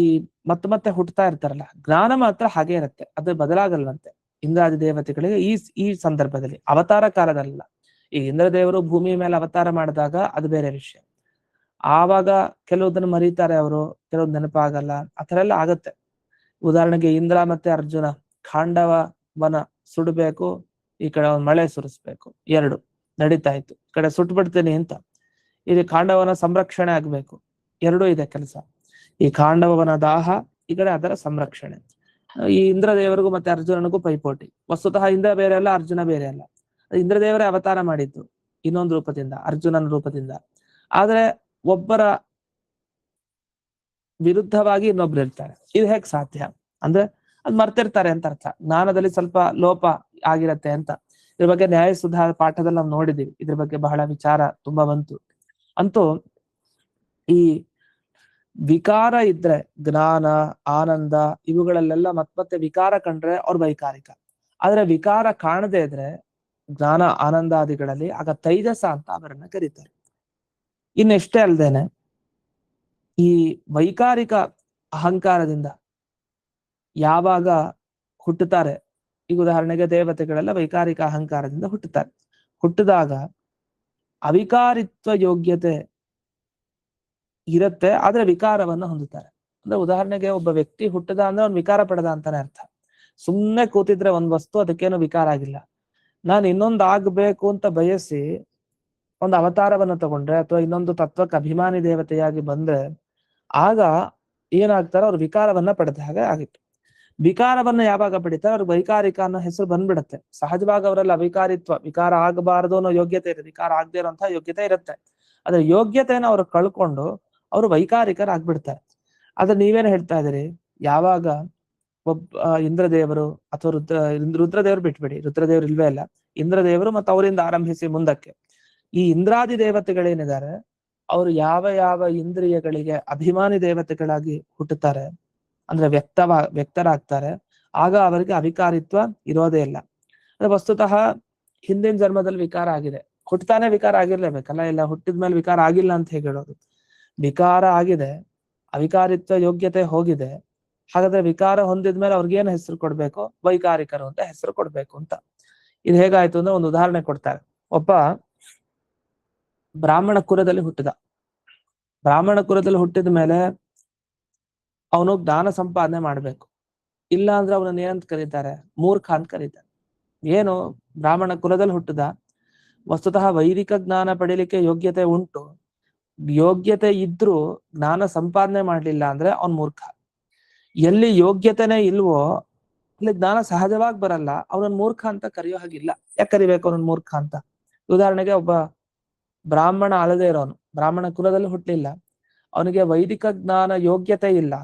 ಮತ್ತೆ ಹುಟ್ಟತಾ ಇರ್ತಾರಲ್ಲ, ಜ್ಞಾನ ಮಾತ್ರ ಹಾಗೆ ಇರುತ್ತೆ, ಅದು ಬದಲಾಗಲ್ಲಂತೆ. ಇಂದ್ರಾದಿ ದೇವತೆಗಳಿಗೆ ಈ ಸಂದರ್ಭದಲ್ಲಿ, ಅವತಾರ ಕಾಲದಲ್ಲ. ಈ ಇಂದ್ರದೇವರು ಭೂಮಿ ಮೇಲೆ ಅವತಾರ ಮಾಡಿದಾಗ ಅದು ಬೇರೆ ವಿಷಯ. ಆವಾಗ ಕೆಲವುದನ್ನು ಮರೀತಾರೆ ಅವರು, ಕೆಲವ್ದು ನೆನಪಾಗಲ್ಲ, ಆ ಥರ ಎಲ್ಲ ಆಗತ್ತೆ. ಉದಾಹರಣೆಗೆ ಇಂದ್ರ ಮತ್ತೆ ಅರ್ಜುನ ಖಾಂಡವನ ಸುಡಬೇಕು, ಈ ಕಡೆ ಒಂದು ಮಳೆ ಸುರಿಸ್ಬೇಕು, ಎರಡು ನಡೀತಾ ಇತ್ತು. ಈ ಕಡೆ ಸುಟ್ಟು ಬಿಡ್ತೀನಿ ಅಂತ, ಇಲ್ಲಿ ಖಾಂಡವನ ಸಂರಕ್ಷಣೆ ಆಗ್ಬೇಕು, ಎರಡೂ ಇದೆ ಕೆಲಸ. ಈ ಖಾಂಡವನ ದಾಹ, ಈ ಕಡೆ ಅದರ ಸಂರಕ್ಷಣೆ. ಈ ಇಂದ್ರದೇವರಿಗೂ ಮತ್ತೆ ಅರ್ಜುನನಿಗೂ ಪೈಪೋಟಿ. ವಸ್ತುತಃ ಇಂದ್ರ ಬೇರೆ ಅಲ್ಲ, ಅರ್ಜುನ ಬೇರೆ ಅಲ್ಲ. ಇಂದ್ರದೇವರೇ ಅವತಾರ ಮಾಡಿದ್ದು ಇನ್ನೊಂದು ರೂಪದಿಂದ, ಅರ್ಜುನನ ರೂಪದಿಂದ. ಆದ್ರೆ ಒಬ್ಬರ ವಿರುದ್ಧವಾಗಿ ಇನ್ನೊಬ್ರು ಇರ್ತಾರೆ. ಇದು ಹೇಗ್ ಸಾಧ್ಯ ಅಂದ್ರೆ, ಅದ್ ಮರ್ತಿರ್ತಾರೆ ಅಂತ ಅರ್ಥ. ಜ್ಞಾನದಲ್ಲಿ ಸ್ವಲ್ಪ ಲೋಪ ಆಗಿರತ್ತೆ ಅಂತ. ಇದ್ರ ಬಗ್ಗೆ ನ್ಯಾಯಸುಧಾ ಪಾಠದಲ್ಲಿ ನಾವು ನೋಡಿದೀವಿ, ಇದ್ರ ಬಗ್ಗೆ ಬಹಳ ವಿಚಾರ ತುಂಬಾ ಬಂತು. ಅಂತೂ ಈ ವಿಕಾರ ಇದ್ರೆ, ಜ್ಞಾನ, ಆನಂದ ಇವುಗಳಲ್ಲೆಲ್ಲ ಮತ್ತೆ ವಿಕಾರ ಕಂಡ್ರೆ ಅವ್ರು ವೈಕಾರಿಕ. ಆದ್ರೆ ವಿಕಾರ ಕಾಣದೇ ಇದ್ರೆ ಜ್ಞಾನ ಆನಂದಾದಿಗಳಲ್ಲಿ, ಆಗ ತೈಜಸ ಅಂತ ಅವರನ್ನ ಕರೀತಾರೆ. ಇನ್ನೆಷ್ಟೇ ಅಲ್ದೇನೆ ಈ ವೈಕಾರಿಕ ಅಹಂಕಾರದಿಂದ ಯಾವಾಗ ಹುಟ್ಟುತ್ತಾರೆ, ಈಗ ಉದಾಹರಣೆಗೆ ದೇವತೆಗಳೆಲ್ಲ ವೈಕಾರಿಕ ಅಹಂಕಾರದಿಂದ ಹುಟ್ಟುತ್ತಾರೆ. ಹುಟ್ಟಿದಾಗ ಅವಿಕಾರಿತ್ವ ಯೋಗ್ಯತೆ ಇರುತ್ತೆ, ಆದ್ರೆ ವಿಕಾರವನ್ನ ಹೊಂದುತ್ತಾರೆ. ಅಂದ್ರೆ ಉದಾಹರಣೆಗೆ ಒಬ್ಬ ವ್ಯಕ್ತಿ ಹುಟ್ಟದ ಅಂದ್ರೆ ಅವ್ನು ವಿಕಾರ ಪಡೆದ ಅಂತಾನೆ ಅರ್ಥ. ಸುಮ್ನೆ ಕೂತಿದ್ರೆ ಒಂದ್ ವಸ್ತು ಅದಕ್ಕೇನು ವಿಕಾರ ಆಗಿಲ್ಲ. ನಾನು ಇನ್ನೊಂದು ಆಗ್ಬೇಕು ಅಂತ ಬಯಸಿ ಒಂದು ಅವತಾರವನ್ನ ತಗೊಂಡ್ರೆ ಅಥವಾ ಇನ್ನೊಂದು ತತ್ವಕ್ಕೆ ಅಭಿಮಾನಿ ದೇವತೆಯಾಗಿ ಬಂದ್ರೆ ಆಗ ಏನಾಗ್ತಾರೆ, ಅವ್ರು ವಿಕಾರವನ್ನ ಪಡೆದ ಹಾಗೆ ಆಗಿತ್ತು. ವಿಕಾರವನ್ನ ಯಾವಾಗ ಪಡಿತಾರೆ, ಅವ್ರಿಗೆ ವೈಕಾರಿಕ ಅನ್ನೋ ಹೆಸರು ಬಂದ್ಬಿಡುತ್ತೆ. ಸಹಜವಾಗಿ ಅವರಲ್ಲಿ ಅವಿಕಾರಿತ್ವ, ವಿಕಾರ ಆಗಬಾರದು ಅನ್ನೋ ಯೋಗ್ಯತೆ ಇದೆ, ವಿಕಾರ ಆಗದೆ ಇರುವಂತಹ ಯೋಗ್ಯತೆ ಇರುತ್ತೆ. ಅದ್ರ ಯೋಗ್ಯತೆಯನ್ನು ಅವ್ರು ಕಳ್ಕೊಂಡು ಅವರು ವೈಕಾರಿಕರಾಗ್ಬಿಡ್ತಾರೆ. ಆದ್ರೆ ನೀವೇನ್ ಹೇಳ್ತಾ ಇದೀರಿ, ಯಾವಾಗ ಒಬ್ಬ ಇಂದ್ರದೇವರು ಅಥವಾ ರುದ್ರದೇವರು ಬಿಟ್ಬಿಡಿ, ರುದ್ರದೇವರು ಇಲ್ವೇ ಇಲ್ಲ, ಇಂದ್ರದೇವರು ಮತ್ತು ಅವರಿಂದ ಆರಂಭಿಸಿ ಮುಂದಕ್ಕೆ ಈ ಇಂದ್ರಾದಿ ದೇವತೆಗಳೇನಿದ್ದಾರೆ ಅವರು ಯಾವ ಯಾವ ಇಂದ್ರಿಯಗಳಿಗೆ ಅಭಿಮಾನಿ ದೇವತೆಗಳಾಗಿ ಹುಟ್ಟುತ್ತಾರೆ ಅಂದ್ರೆ ವ್ಯಕ್ತರಾಗ್ತಾರೆ, ಆಗ ಅವರಿಗೆ ಅವಿಕಾರಿತ್ವ ಇರೋದೇ ಇಲ್ಲ. ಅಂದ್ರೆ ವಸ್ತುತಃ ಹಿಂದಿನ ಜನ್ಮದಲ್ಲಿ ವಿಕಾರ ಆಗಿದೆ, ಹುಟ್ಟತಾನೆ ವಿಕಾರ ಆಗಿರ್ಲೇಬೇಕಲ್ಲ, ಇಲ್ಲ ಹುಟ್ಟಿದ್ಮೇಲೆ ವಿಕಾರ ಆಗಿಲ್ಲ ಅಂತ ಹೇಗೆ ಹೇಳೋದು? ವಿಕಾರ ಆಗಿದೆ, ಅವಿಕಾರಿತ್ವ ಯೋಗ್ಯತೆ ಹೋಗಿದೆ, ಹಾಗಾದ್ರೆ ವಿಕಾರ ಹೊಂದಿದ್ಮೇಲೆ ಅವ್ರಿಗೇನು ಹೆಸರು ಕೊಡ್ಬೇಕು? ವೈಕಾರಿಕರು ಅಂತ ಹೆಸರು ಕೊಡ್ಬೇಕು ಅಂತ. ಇದು ಹೇಗಾಯ್ತು ಅಂದ್ರೆ ಒಂದು ಉದಾಹರಣೆ ಕೊಡ್ತಾರೆ. ಒಬ್ಬ ಬ್ರಾಹ್ಮಣ ಕುಲದಲ್ಲಿ ಹುಟ್ಟಿದ. ಬ್ರಾಹ್ಮಣ ಕುಲದಲ್ಲಿ ಹುಟ್ಟಿದ ಮೇಲೆ ಅವನು ಜ್ಞಾನ ಸಂಪಾದನೆ ಮಾಡ್ಬೇಕು, ಇಲ್ಲ ಅಂದ್ರೆ ಅವನನ್ನ ಏನಂತ ಕರೀತಾರೆ? ಮೂರ್ಖ ಅಂತ ಕರೀತಾರೆ. ಏನು, ಬ್ರಾಹ್ಮಣ ಕುಲದಲ್ಲಿ ಹುಟ್ಟಿದ, ವಸ್ತುತಃ ವೈದಿಕ ಜ್ಞಾನ ಪಡೀಲಿಕ್ಕೆ ಯೋಗ್ಯತೆ ಉಂಟು, ಯೋಗ್ಯತೆ ಇದ್ರೂ ಜ್ಞಾನ ಸಂಪಾದನೆ ಮಾಡ್ಲಿಲ್ಲ ಅಂದ್ರೆ ಅವನ್ ಮೂರ್ಖ. ಎಲ್ಲಿ ಯೋಗ್ಯತೆನೇ ಇಲ್ವೋ ಅಲ್ಲಿ ಜ್ಞಾನ ಸಹಜವಾಗಿ ಬರಲ್ಲ, ಅವನನ್ನ ಮೂರ್ಖ ಅಂತ ಕರೆಯೋ ಹಾಗಿಲ್ಲ. ಯಾಕೆ ಕರಿಬೇಕು ಅವನನ್ನ ಮೂರ್ಖ ಅಂತ? ಉದಾಹರಣೆಗೆ ಒಬ್ಬ ಬ್ರಾಹ್ಮಣ ಅಲ್ಲದೆ ಇರೋನು, ಬ್ರಾಹ್ಮಣ ಕುಲದಲ್ಲಿ ಹುಟ್ಟಲಿಲ್ಲ, ಅವನಿಗೆ ವೈದಿಕ ಜ್ಞಾನ ಯೋಗ್ಯತೆ ಇಲ್ಲ,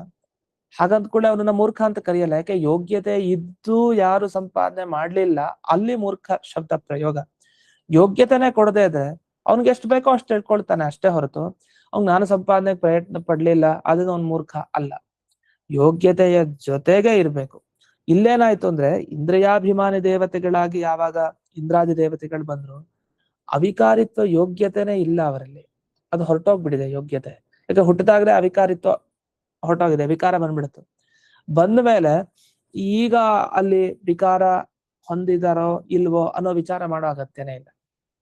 ಹಾಗಂತ ಕೂಡ ಅವನನ್ನ ಮೂರ್ಖ ಅಂತ ಕರೆಯಲ್ಲ. ಯಾಕೆ? ಯೋಗ್ಯತೆ ಇದ್ದು ಯಾರು ಸಂಪಾದನೆ ಮಾಡ್ಲಿಲ್ಲ ಅಲ್ಲಿ ಮೂರ್ಖ ಶಬ್ದ ಪ್ರಯೋಗ. ಯೋಗ್ಯತೆನೆ ಕೊಡದೆ ಇದ್ರೆ ಅವ್ನಿಗೆ ಎಷ್ಟು ಬೇಕೋ ಅಷ್ಟು ಹೇಳ್ಕೊಳ್ತಾನೆ ಅಷ್ಟೇ ಹೊರತು ಅವ್ನು ಜ್ಞಾನ ಸಂಪಾದನೆ ಪ್ರಯತ್ನ ಪಡ್ಲಿಲ್ಲ ಅದನ್ನ ಅವ್ನು ಮೂರ್ಖ ಅಲ್ಲ. ಯೋಗ್ಯತೆಯ ಜೊತೆಗೆ ಇರ್ಬೇಕು. ಇಲ್ಲೇನಾಯ್ತು ಅಂದ್ರೆ ಇಂದ್ರಿಯಾಭಿಮಾನಿ ದೇವತೆಗಳಾಗಿ ಯಾವಾಗ ಇಂದ್ರಾದಿ ದೇವತೆಗಳು ಬಂದ್ರು, ಅವಿಕಾರಿತ್ವ ಯೋಗ್ಯತೆನೇ ಇಲ್ಲ ಅವರಲ್ಲಿ, ಅದು ಹೊರಟೋಗ್ಬಿಟ್ಟಿದೆ ಯೋಗ್ಯತೆ. ಯಾಕೆ? ಹುಟ್ಟಿದಾಗ್ಲೇ ಅವಿಕಾರಿತ್ವ ಹೊರಟೋಗಿದೆ, ವಿಕಾರ ಬಂದ್ಬಿಡುತ್ತೆ. ಬಂದ ಮೇಲೆ ಈಗ ಅಲ್ಲಿ ವಿಕಾರ ಹೊಂದಿದಾರೋ ಇಲ್ವೋ ಅನ್ನೋ ವಿಚಾರ ಮಾಡೋ ಅಗತ್ಯನೇ ಇಲ್ಲ.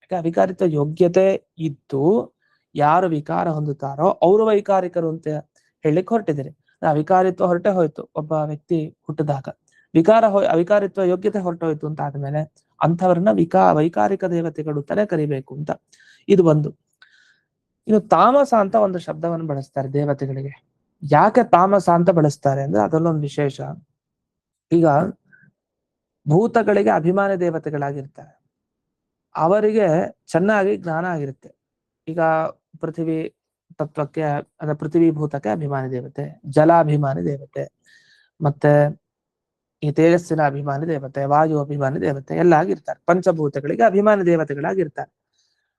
ಯಾಕೆ? ಅವಿಕಾರಿತ್ವ ಯೋಗ್ಯತೆ ಇದ್ದು ಯಾರು ವಿಕಾರ ಹೊಂದುತ್ತಾರೋ ಅವರು ವೈಕಾರಿಕರು ಅಂತ ಹೇಳಲಿಕ್ಕೆ ಹೊರಟಿದ್ದೀರಿ. ಅವಿಕಾರಿತ್ವ ಹೊರಟೆ ಹೋಯ್ತು ಒಬ್ಬ ವ್ಯಕ್ತಿ ಹುಟ್ಟಿದಾಗ, ಅವಿಕಾರಿತ್ವ ಯೋಗ್ಯತೆ ಹೊರಟೋಯ್ತು ಅಂತ ಆದ್ಮೇಲೆ ಅಂಥವ್ರನ್ನ ವೈಕಾರಿಕ ದೇವತೆಗಳು ಅಂತಾನೆ ಕರಿಬೇಕು ಅಂತ. ಇದು ಒಂದು. ಇನ್ನು ತಾಮಸ ಅಂತ ಒಂದು ಶಬ್ದವನ್ನು ಬಳಸ್ತಾರೆ ದೇವತೆಗಳಿಗೆ. ಯಾಕೆ ತಾಮಸ ಅಂತ ಬಳಸ್ತಾರೆ ಅಂದ್ರೆ ಅದರಲ್ಲೊಂದು ವಿಶೇಷ. ಈಗ ಭೂತಗಳಿಗೆ ಅಭಿಮಾನಿ ದೇವತೆಗಳಾಗಿರ್ತಾರೆ, ಅವರಿಗೆ ಚೆನ್ನಾಗಿ ಜ್ಞಾನ ಆಗಿರುತ್ತೆ. ಈಗ ಪೃಥ್ವಿ ತತ್ವಕ್ಕೆ ಅಂದ್ರೆ ಪೃಥ್ವಿ ಭೂತಕ್ಕೆ ಅಭಿಮಾನಿ ದೇವತೆ, ಜಲಾಭಿಮಾನಿ ದೇವತೆ, ಮತ್ತೆ ಈ ತೇಜಸ್ಸಿನ ಅಭಿಮಾನಿ ದೇವತೆ, ವಾಯು ಅಭಿಮಾನಿ ದೇವತೆ ಎಲ್ಲ ಆಗಿರ್ತಾರೆ. ಪಂಚಭೂತಗಳಿಗೆ ಅಭಿಮಾನಿ ದೇವತೆಗಳಾಗಿರ್ತಾರೆ.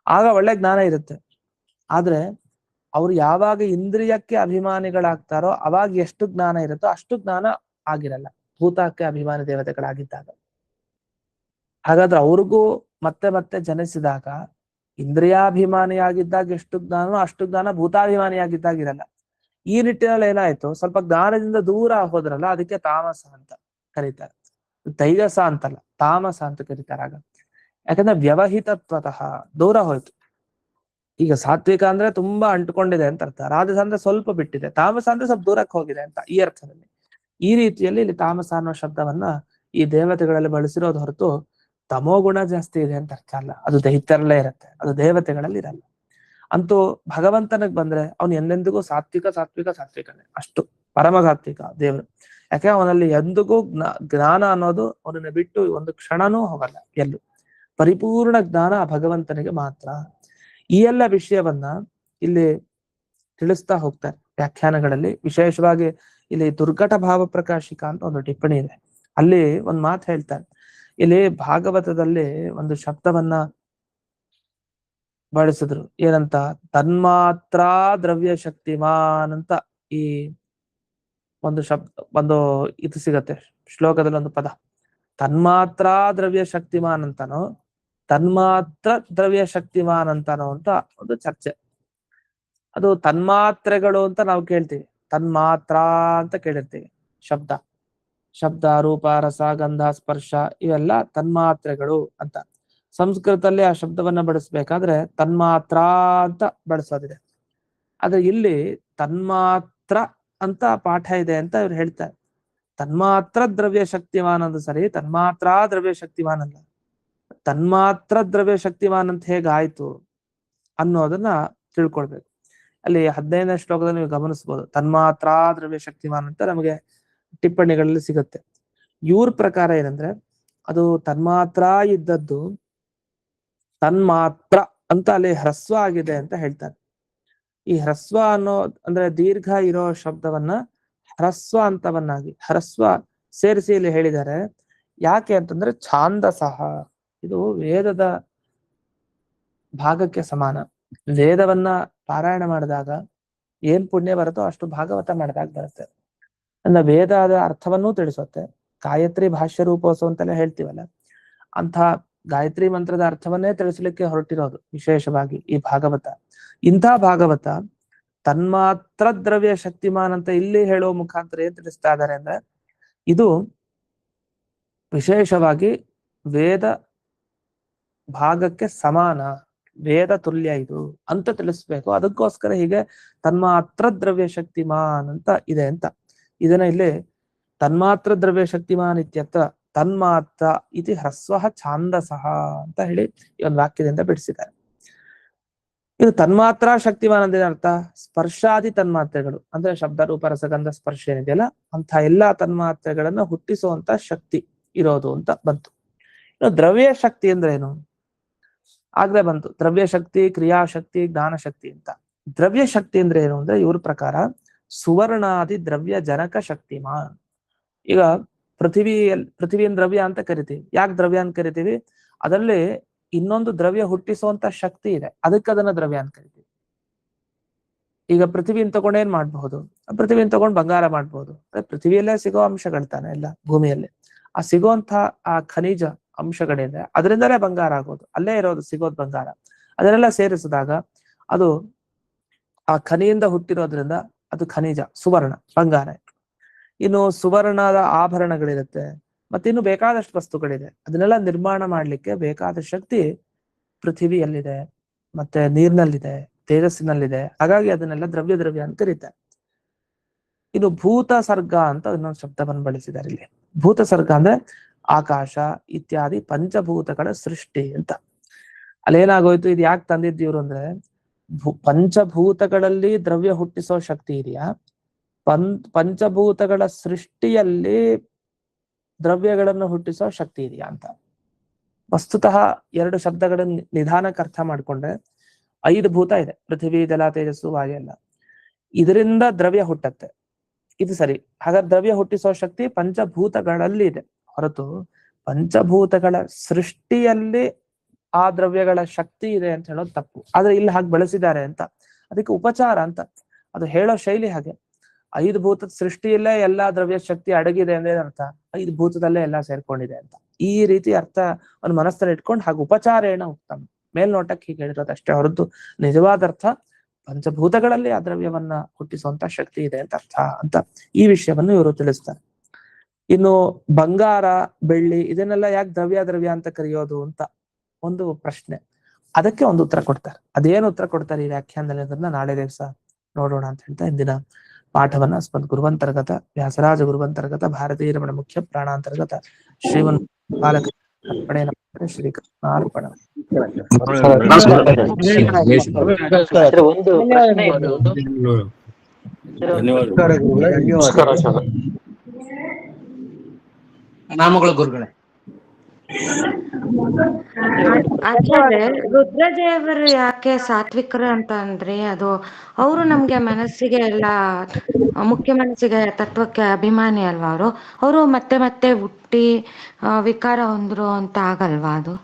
ಆಗ ಒಳ್ಳೆ ಜ್ಞಾನ ಇರುತ್ತೆ. ಆದ್ರೆ ಅವ್ರು ಯಾವಾಗ ಇಂದ್ರಿಯಕ್ಕೆ ಅಭಿಮಾನಿಗಳಾಗ್ತಾರೋ ಅವಾಗ ಎಷ್ಟು ಜ್ಞಾನ ಇರುತ್ತೋ ಅಷ್ಟು ಜ್ಞಾನ ಆಗಿರಲ್ಲ ಭೂತಕ್ಕೆ ಅಭಿಮಾನಿ ದೇವತೆಗಳಾಗಿದ್ದಾಗ. ಹಾಗಾದ್ರೆ ಅವ್ರಿಗೂ ಮತ್ತೆ ಮತ್ತೆ ಜನಿಸಿದಾಗ ಇಂದ್ರಿಯಾಭಿಮಾನಿಯಾಗಿದ್ದಾಗ ಎಷ್ಟು ಜ್ಞಾನ ಅಷ್ಟು ಜ್ಞಾನ ಭೂತಾಭಿಮಾನಿಯಾಗಿದ್ದಾಗ ಇರಲ್ಲ. ಈ ನಿಟ್ಟಿನಲ್ಲಿ ಏನಾಯ್ತು, ಸ್ವಲ್ಪ ಜ್ಞಾನದಿಂದ ದೂರ ಹೋದ್ರಲ್ಲ, ಅದಕ್ಕೆ ತಾಮಸ ಅಂತ ಕರೀತಾರೆ. ತೈಜಸ ಅಂತಲ್ಲ, ತಾಮಸ ಅಂತ ಕರೀತಾರೆ. ಆಗ ಯಾಕಂದ್ರೆ ವ್ಯವಹಿತತ್ವತಃ ದೂರ ಹೋಯ್ತು. ಈಗ ಸಾತ್ವಿಕ ಅಂದ್ರೆ ತುಂಬಾ ಅಂಟ್ಕೊಂಡಿದೆ ಅಂತ ಅರ್ಥ, ರಾಜಸ ಅಂದ್ರೆ ಸ್ವಲ್ಪ ಬಿಟ್ಟಿದೆ, ತಾಮಸ ಅಂದ್ರೆ ಸ್ವಲ್ಪ ದೂರಕ್ಕೆ ಹೋಗಿದೆ ಅಂತ ಈ ಅರ್ಥದಲ್ಲಿ. ಈ ರೀತಿಯಲ್ಲಿ ಇಲ್ಲಿ ತಾಮಸ ಅನ್ನೋ ಶಬ್ದವನ್ನ ಈ ದೇವತೆಗಳಲ್ಲಿ ಬಳಸಿರೋದು ಹೊರತು ತಮೋಗುಣ ಜಾಸ್ತಿ ಇದೆ ಅಂತ ಅರ್ಥ ಅಲ್ಲ. ಅದು ದೈತ್ಯರಲ್ಲೇ ಇರುತ್ತೆ, ಅದು ದೇವತೆಗಳಲ್ಲಿ ಇರಲ್ಲ. ಅಂತೂ ಭಗವಂತನಿಗೆ ಬಂದ್ರೆ ಅವನು ಎಂದೆಂದಿಗೂ ಸಾತ್ವಿಕನೇ, ಅಷ್ಟು ಪರಮ ಸಾತ್ವಿಕ ದೇವರು. ಯಾಕೆ? ಅವನಲ್ಲಿ ಎಂದಿಗೂ ಜ್ಞಾನ ಅನ್ನೋದು ಅವನನ್ನ ಬಿಟ್ಟು ಒಂದು ಕ್ಷಣನೂ ಹೋಗಲ್ಲ. ಎಲ್ಲೂ ಪರಿಪೂರ್ಣ ಜ್ಞಾನ ಭಗವಂತನಿಗೆ ಮಾತ್ರ. ಈ ಎಲ್ಲ ವಿಷಯವನ್ನ ಇಲ್ಲಿ ತಿಳಿಸ್ತಾ ಹೋಗ್ತಾರೆ ವ್ಯಾಖ್ಯಾನಗಳಲ್ಲಿ. ವಿಶೇಷವಾಗಿ ಇಲ್ಲಿ ದುರ್ಘಟ ಭಾವ ಪ್ರಕಾಶಿಕ ಅಂತ ಒಂದು ಟಿಪ್ಪಣಿ ಇದೆ, ಅಲ್ಲಿ ಒಂದ್ ಮಾತು ಹೇಳ್ತಾರೆ. ಇಲ್ಲಿ ಭಾಗವತದಲ್ಲಿ ಒಂದು ಶಬ್ದವನ್ನ ಬಳಸಿದ್ರು, ಏನಂತ? ತನ್ಮಾತ್ರ ದ್ರವ್ಯ ಶಕ್ತಿಮಾನ್ ಅಂತ ಈ ಒಂದು ಒಂದು ಇದು ಸಿಗತ್ತೆ ಶ್ಲೋಕದಲ್ಲಿ, ಒಂದು ಪದ. ತನ್ಮಾತ್ರ ದ್ರವ್ಯ ಶಕ್ತಿಮಾನ್ ಅಂತಾನೋ ತನ್ಮಾತ್ರ ದ್ರವ್ಯ ಶಕ್ತಿಮಾನ್ ಅಂತಾನೋ ಅಂತ ಒಂದು ಚರ್ಚೆ. ಅದು ತನ್ಮಾತ್ರೆಗಳು ಅಂತ ನಾವು ಕೇಳ್ತೀವಿ, ತನ್ಮಾತ್ರ ಅಂತ ಕೇಳಿರ್ತೀವಿ. ಶಬ್ದ ರೂಪ ರಸ ಗಂಧ ಸ್ಪರ್ಶ ಇವೆಲ್ಲ ತನ್ಮಾತ್ರೆಗಳು ಅಂತ. ಸಂಸ್ಕೃತದಲ್ಲಿ ಆ ಶಬ್ದವನ್ನ ಬಳಸ್ಬೇಕಾದ್ರೆ ತನ್ಮಾತ್ರ ಅಂತ ಬಳಸೋದಿದೆ. ಆದ್ರೆ ಇಲ್ಲಿ ತನ್ಮಾತ್ರ ಅಂತ ಪಾಠ ಇದೆ ಅಂತ ಇವ್ರು ಹೇಳ್ತಾರೆ. ತನ್ಮಾತ್ರ ದ್ರವ್ಯ ಶಕ್ತಿಮಾನ್ ಅಂದ್ ಸರಿ, ತನ್ಮಾತ್ರ ದ್ರವ್ಯ ಶಕ್ತಿಮಾನ್ ಅಲ್ಲ. ತನ್ಮಾತ್ರ ದ್ರವ್ಯ ಶಕ್ತಿಮಾನ್ ಅಂತ ಹೇಗಾಯ್ತು ಅನ್ನೋದನ್ನ ತಿಳ್ಕೊಳ್ಬೇಕು. ಅಲ್ಲಿ 15ನೇ ಶ್ಲೋಕದಲ್ಲಿ ನೀವು ಗಮನಿಸಬಹುದು, ತನ್ಮಾತ್ರ ದ್ರವ್ಯ ಶಕ್ತಿಮಾನ್ ಅಂತ ನಮಗೆ ಟಿಪ್ಪಣಿಗಳಲ್ಲಿ ಸಿಗುತ್ತೆ. ಇವ್ರ ಪ್ರಕಾರ ಏನಂದ್ರೆ, ಅದು ತನ್ಮಾತ್ರ ಇದ್ದದ್ದು ತನ್ಮಾತ್ರ ಅಂತ ಅಲ್ಲಿ ಹ್ರಸ್ವ ಆಗಿದೆ ಅಂತ ಹೇಳ್ತಾರೆ. ಈ ಹ್ರಸ್ವ ಅನ್ನೋ ಅಂದ್ರೆ ದೀರ್ಘ ಇರೋ ಶಬ್ದವನ್ನ ಹ್ರಸ್ವ ಅಂತವನ್ನಾಗಿ ಹ್ರಸ್ವ ಸೇರಿಸಿ ಇಲ್ಲಿ ಹೇಳಿದ್ದಾರೆ. ಯಾಕೆ ಅಂತಂದ್ರೆ ಛಾಂದಸಃ, ಇದು ವೇದದ ಭಾಗಕ್ಕೆ ಸಮಾನ. ವೇದವನ್ನ ಪಾರಾಯಣ ಮಾಡಿದಾಗ ಏನ್ ಪುಣ್ಯ ಬರುತ್ತೋ ಅಷ್ಟು ಭಾಗವತ ಮಾಡಿದಾಗ ಬರುತ್ತೆ. ಅನ್ನ ವೇದದ ಅರ್ಥವನ್ನೂ ತಿಳಿಸುತ್ತೆ. ಗಾಯತ್ರಿ ಭಾಷ್ಯ ರೂಪೋತ್ಸವ ಅಂತೆಲ್ಲ ಹೇಳ್ತೀವಲ್ಲ, ಅಂತ ಗಾಯತ್ರಿ ಮಂತ್ರದ ಅರ್ಥವನ್ನೇ ತಿಳಿಸ್ಲಿಕ್ಕೆ ಹೊರಟಿರೋದು ವಿಶೇಷವಾಗಿ ಈ ಭಾಗವತ. ಇಂಥ ಭಾಗವತ ತನ್ಮಾತ್ರ ದ್ರವ್ಯ ಶಕ್ತಿಮಾನ್ ಅಂತ ಇಲ್ಲಿ ಹೇಳುವ ಮುಖಾಂತರ ಏನ್ ತಿಳಿಸ್ತಾ ಇದ್ದಾರೆ ಅಂದ್ರೆ, ಇದು ವಿಶೇಷವಾಗಿ ವೇದ ಭಾಗಕ್ಕೆ ಸಮಾನ, ವೇದ ತುಲ್ಯ ಇದು ಅಂತ ತಿಳಿಸ್ಬೇಕು. ಅದಕ್ಕೋಸ್ಕರ ಹೀಗೆ ತನ್ಮಾತ್ರ ದ್ರವ್ಯ ಶಕ್ತಿಮಾನ್ ಅಂತ ಇದೆ ಅಂತ. ಇದನ್ನ ಇಲ್ಲಿ ತನ್ಮಾತ್ರ ದ್ರವ್ಯ ಶಕ್ತಿಮಾನ್ ಇತ್ಯತ್ರ ತನ್ಮಾತ್ರ ಇತಿ ಹ್ರಸ್ವ ಛಾಂದಸಃ ಅಂತ ಹೇಳಿ ಈ ಒಂದು ವಾಕ್ಯದಿಂದ ಬಿಡಿಸಿದ್ದಾರೆ. ಇದು ತನ್ಮಾತ್ರ ಶಕ್ತಿಮಾನ್ ಅಂದ್ರೆ ಅರ್ಥ ಸ್ಪರ್ಶಾದಿ ತನ್ಮಾತ್ರೆಗಳು ಅಂದ್ರೆ ಶಬ್ದ ರೂಪ ರಸಗಂಧ ಸ್ಪರ್ಶ ಏನಿದೆಯಲ್ಲ ಅಂತ ಎಲ್ಲಾ ತನ್ಮಾತ್ರೆಗಳನ್ನ ಹುಟ್ಟಿಸುವಂತ ಶಕ್ತಿ ಇರೋದು ಅಂತ ಬಂತು. ಇನ್ನು ದ್ರವ್ಯ ಶಕ್ತಿ ಅಂದ್ರೆ ಏನು ಆಗ್ಲೇ ಬಂತು, ದ್ರವ್ಯ ಶಕ್ತಿ, ಕ್ರಿಯಾಶಕ್ತಿ, ಜ್ಞಾನ ಶಕ್ತಿ ಅಂತ. ದ್ರವ್ಯ ಶಕ್ತಿ ಅಂದ್ರೆ ಏನು ಅಂದ್ರೆ ಇವ್ರ ಪ್ರಕಾರ ಸುವರ್ಣಾದಿ ದ್ರವ್ಯ ಜನಕ ಶಕ್ತಿಮಾನ್. ಈಗ ಪೃಥ್ವಿಯನ್ನು ದ್ರವ್ಯ ಅಂತ ಕರಿತೀವಿ. ಯಾಕೆ ದ್ರವ್ಯ ಅಂತ ಕರಿತೀವಿ? ಅದರಲ್ಲಿ ಇನ್ನೊಂದು ದ್ರವ್ಯ ಹುಟ್ಟಿಸುವಂತ ಶಕ್ತಿ ಇದೆ, ಅದಕ್ಕೆ ಅದನ್ನ ದ್ರವ್ಯ ಅಂತ ಕರಿತೀವಿ. ಈಗ ಪೃಥ್ವಿಯನ್ನು ತಗೊಂಡು ಏನ್ ಮಾಡ್ಬಹುದು? ಪೃಥ್ವಿಯನ್ನು ತಗೊಂಡು ಬಂಗಾರ ಮಾಡ್ಬಹುದು. ಪೃಥ್ವಿಯಲ್ಲೇ ಸಿಗೋ ಅಂಶಗಳು ಎಲ್ಲ ಭೂಮಿಯಲ್ಲಿ ಆ ಸಿಗುವಂತ ಆ ಖನಿಜ ಅಂಶಗಳಿಂದ ಅದರಿಂದಲೇ ಬಂಗಾರ ಆಗೋದು, ಅಲ್ಲೇ ಇರೋದು ಸಿಗೋದು ಬಂಗಾರ. ಅದನ್ನೆಲ್ಲ ಸೇರಿಸಿದಾಗ ಅದು ಆ ಖನಿಯಿಂದ ಹುಟ್ಟಿರೋದ್ರಿಂದ ಅದು ಖನಿಜ ಸುವರ್ಣ ಬಂಗಾರ. ಇನ್ನು ಸುವರ್ಣದ ಆಭರಣಗಳಿರುತ್ತೆ, ಮತ್ತೆ ಇನ್ನು ಬೇಕಾದಷ್ಟು ವಸ್ತುಗಳಿದೆ. ಅದನ್ನೆಲ್ಲ ನಿರ್ಮಾಣ ಮಾಡ್ಲಿಕ್ಕೆ ಬೇಕಾದ ಶಕ್ತಿ ಪೃಥ್ವಿಯಲ್ಲಿದೆ, ಮತ್ತೆ ನೀರಿನಲ್ಲಿದೆ, ತೇಜಸ್ಸಿನಲ್ಲಿದೆ. ಹಾಗಾಗಿ ಅದನ್ನೆಲ್ಲ ದ್ರವ್ಯ ಅಂತ ಕರೀತಾರೆ. ಇನ್ನು ಭೂತ ಸರ್ಗ ಅಂತ ಇನ್ನೊಂದು ಶಬ್ದವನ್ನು ಬಳಸಿದ್ದಾರೆ ಇಲ್ಲಿ. ಭೂತ ಸರ್ಗ ಅಂದ್ರೆ ಆಕಾಶ ಇತ್ಯಾದಿ ಪಂಚಭೂತಗಳ ಸೃಷ್ಟಿ ಅಂತ. ಅಲ್ಲೇನಾಗೋಯ್ತು, ಇದು ಯಾಕೆ ತಂದಿದ್ದೀವ್ರು ಅಂದ್ರೆ, ಪಂಚಭೂತಗಳಲ್ಲಿ ದ್ರವ್ಯ ಹುಟ್ಟಿಸೋ ಶಕ್ತಿ ಇದೆಯಾ, ಪಂಚಭೂತಗಳ ಸೃಷ್ಟಿಯಲ್ಲಿ ದ್ರವ್ಯಗಳನ್ನು ಹುಟ್ಟಿಸೋ ಶಕ್ತಿ ಇದೆಯಾ ಅಂತ. ವಸ್ತುತಃ ಎರಡು ಶಬ್ದಗಳನ್ನು ನಿಧಾನಕ್ಕೆ ಅರ್ಥ ಮಾಡ್ಕೊಂಡ್ರೆ 5 ಭೂತ ಇದೆ, ಪೃಥ್ವಿ, ಜಲ, ತೇಜಸ್ಸು, ವಾಯು ಎಲ್ಲ. ಇದರಿಂದ ದ್ರವ್ಯ ಹುಟ್ಟತ್ತೆ, ಇದು ಸರಿ. ಹಾಗಾದ್ರೆ ದ್ರವ್ಯ ಹುಟ್ಟಿಸೋ ಶಕ್ತಿ ಪಂಚಭೂತಗಳಲ್ಲಿ ಇದೆ ಹೊರತು ಪಂಚಭೂತಗಳ ಸೃಷ್ಟಿಯಲ್ಲಿ ಆ ದ್ರವ್ಯಗಳ ಶಕ್ತಿ ಇದೆ ಅಂತ ಹೇಳೋದು ತಪ್ಪು. ಆದ್ರೆ ಇಲ್ಲಿ ಹಾಗೆ ಬಳಸಿದ್ದಾರೆ ಅಂತ, ಅದಕ್ಕೆ ಉಪಚಾರ ಅಂತ. ಅದು ಹೇಳೋ ಶೈಲಿ ಹಾಗೆ. 5 ಭೂತದ ಸೃಷ್ಟಿಯಲ್ಲೇ ಎಲ್ಲಾ ದ್ರವ್ಯ ಶಕ್ತಿ ಅಡಗಿದೆ ಅಂದ್ರೆ ಅರ್ಥ 5 ಭೂತದಲ್ಲೇ ಎಲ್ಲಾ ಸೇರ್ಕೊಂಡಿದೆ ಅಂತ. ಈ ರೀತಿ ಅರ್ಥ ಒಂದು ಮನಸ್ಸಲ್ಲಿ ಇಟ್ಕೊಂಡು ಹಾಗೆ ಉಪಚಾರೇಣ ಉತ್ತಮ, ಮೇಲ್ನೋಟಕ್ಕೆ ಹೀಗೆ ಹೇಳಿರೋದು ಅಷ್ಟೇ ಹೊರತು ನಿಜವಾದ ಅರ್ಥ ಪಂಚಭೂತಗಳಲ್ಲಿ ಆ ದ್ರವ್ಯವನ್ನ ಹುಟ್ಟಿಸುವಂತ ಶಕ್ತಿ ಇದೆ ಅಂತ ಅರ್ಥ ಅಂತ ಈ ವಿಷಯವನ್ನು ಇವರು ತಿಳಿಸ್ತಾರೆ. ಇನ್ನು ಬಂಗಾರ, ಬೆಳ್ಳಿ ಇದನ್ನೆಲ್ಲ ಯಾಕೆ ದ್ರವ್ಯ ಅಂತ ಕರೆಯೋದು ಅಂತ ಒಂದು ಪ್ರಶ್ನೆ, ಅದಕ್ಕೆ ಒಂದು ಉತ್ತರ ಕೊಡ್ತಾರೆ. ಅದೇನು ಉತ್ತರ ಕೊಡ್ತಾರೆ ಈ ವ್ಯಾಖ್ಯಾನದಲ್ಲಿ ಅದನ್ನ ನಾಳೆ ದಿವಸ ನೋಡೋಣ ಅಂತ ಹೇಳ್ತಾ ಇಂದಿನ ಪಾಠವನ್ನ ಸ್ಪಂದ ಗುರುವಂತರ್ಗತ ವ್ಯಾಸರಾಜ ಗುರುವಂತರ್ಗತ ಭಾರತೀಯ ರಮಣ ಮುಖ್ಯ ಪ್ರಾಣಾಂತರ್ಗತ ಶ್ರೀಮನ್ ಬಾಲಕ ಅರ್ಪಣೆ ಶ್ರೀಕೃಷ್ಣಾರ್ಪಣ. ನಾಮಗಳು ಗುರುಗಳೇ. ಆಚಾರ್ಯ, ರುದ್ರದೇವರು ಯಾಕೆ ಸಾತ್ವಿಕರು ಅಂತ ಅಂದ್ರೆ, ಅದು ಅವರು ನಮ್ಗೆ ಮನಸ್ಸಿಗೆ ಎಲ್ಲ ಮುಖ್ಯ ಮನಸ್ಸಿಗೆ ತತ್ವಕ್ಕೆ ಅಭಿಮಾನಿ ಅಲ್ವಾ ಅವರು. ಅವರು ಮತ್ತೆ ಮತ್ತೆ ಹುಟ್ಟಿ ವಿಕಾರ ಹೊಂದ್ರು ಅಂತ ಆಗಲ್ವಾ ಅದು?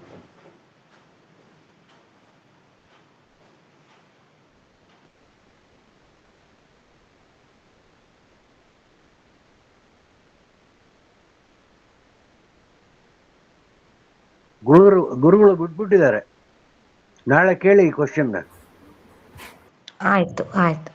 ಗುರುಗಳು ಬಿಟ್ಬಿಟ್ಟಿದ್ದಾರೆ. ನಾಳೆ ಕೇಳಿ ಈ ಕ್ವಶನ್. ಆಯ್ತು ಆಯ್ತು.